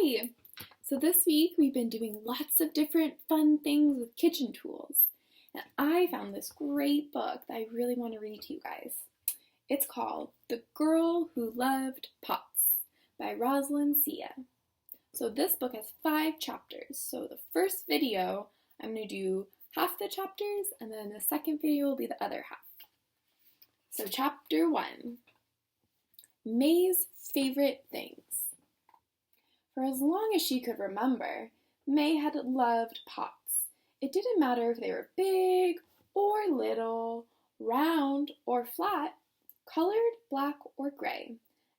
Hi! So this week we've been doing lots of different fun things with kitchen tools. And I found this great book that I really want to read to you guys. It's called The Girl Who Loved Pots by Rosilyn Seay. So this book has 5 chapters. So the first video, I'm going to do half the chapters, and then the second video will be the other half. So chapter 1, May's Favorite Things. For as long as she could remember, May had loved pots. It didn't matter if they were big or little, round or flat, colored black or gray.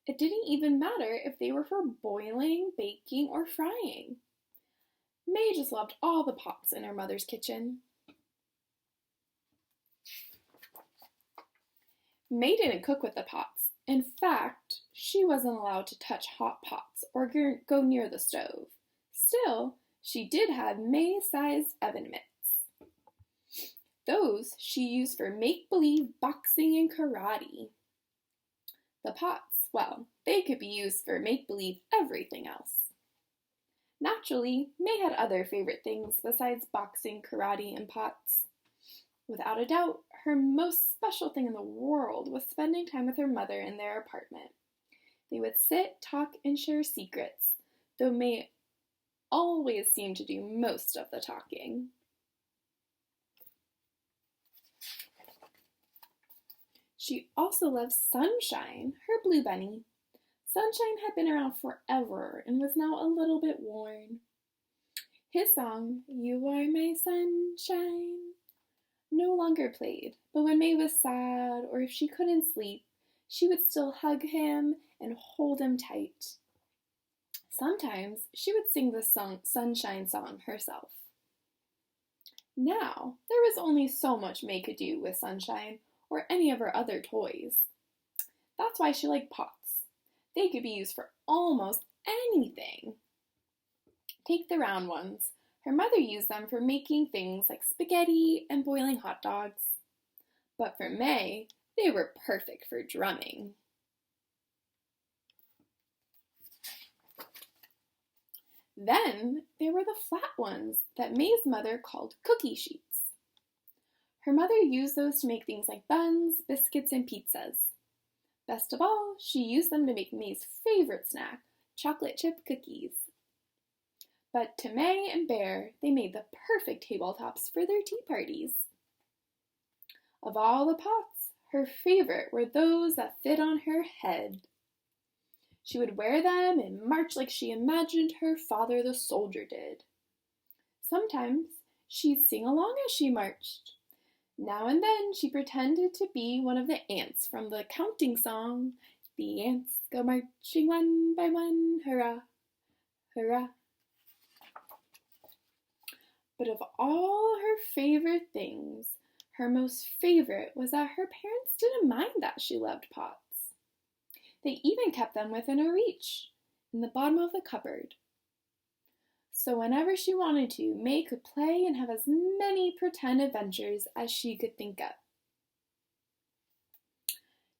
It didn't even matter if they were for boiling, baking, or frying. May just loved all the pots in her mother's kitchen. May didn't cook with the pots. In fact, she wasn't allowed to touch hot pots or go near the stove. Still, she did have May-sized oven mitts. Those she used for make-believe boxing and karate. The pots, well, they could be used for make-believe everything else. Naturally, May had other favorite things besides boxing, karate, and pots. Without a doubt, her most special thing in the world was spending time with her mother in their apartment. They would sit, talk, and share secrets, though May always seemed to do most of the talking. She also loved Sunshine, her blue bunny. Sunshine had been around forever and was now a little bit worn. His song, "You Are My Sunshine," no longer played, but when May was sad or if she couldn't sleep, she would still hug him and hold him tight. Sometimes she would sing the Sunshine song herself. Now, there was only so much May could do with Sunshine or any of her other toys. That's why she liked pots. They could be used for almost anything. Take the round ones. Her mother used them for making things like spaghetti and boiling hot dogs. But for May, they were perfect for drumming. Then there were the flat ones that May's mother called cookie sheets. Her mother used those to make things like buns, biscuits, and pizzas. Best of all, she used them to make May's favorite snack, chocolate chip cookies. But to May and Bear, they made the perfect tabletops for their tea parties. Of all the pots, her favorite were those that fit on her head. She would wear them and march like she imagined her father the soldier did. Sometimes she'd sing along as she marched. Now and then she pretended to be one of the ants from the counting song, "The ants go marching one by one, hurrah, hurrah." But of all her favorite things, her most favorite was that her parents didn't mind that she loved pots. They even kept them within her reach, in the bottom of the cupboard. So whenever she wanted to, May could play and have as many pretend adventures as she could think of.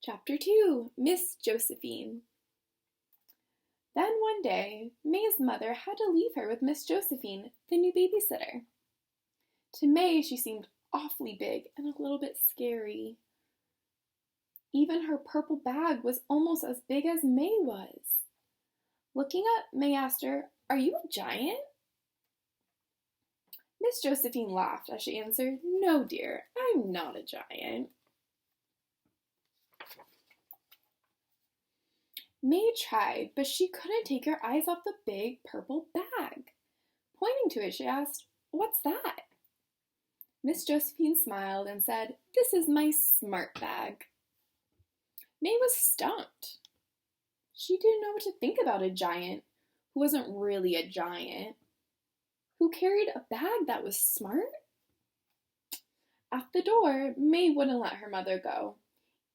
Chapter 2, Miss Josephine. Then one day, May's mother had to leave her with Miss Josephine, the new babysitter. To May, she seemed awfully big and a little bit scary. Even her purple bag was almost as big as May was. Looking up, May asked her, "Are you a giant?" Miss Josephine laughed as she answered, "No, dear, I'm not a giant." May tried, but she couldn't take her eyes off the big purple bag. Pointing to it, she asked, "What's that?" Miss Josephine smiled and said, "This is my smart bag." May was stumped. She didn't know what to think about a giant who wasn't really a giant, who carried a bag that was smart. At the door, May wouldn't let her mother go.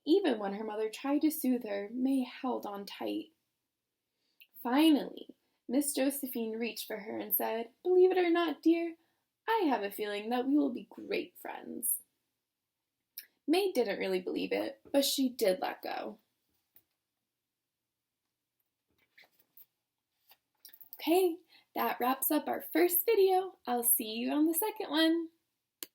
Even when her mother tried to soothe her, May held on tight. Finally, Miss Josephine reached for her and said, "Believe it or not, dear, I have a feeling that we will be great friends." May didn't really believe it, but she did let go. Okay, that wraps up our first video. I'll see you on the second one.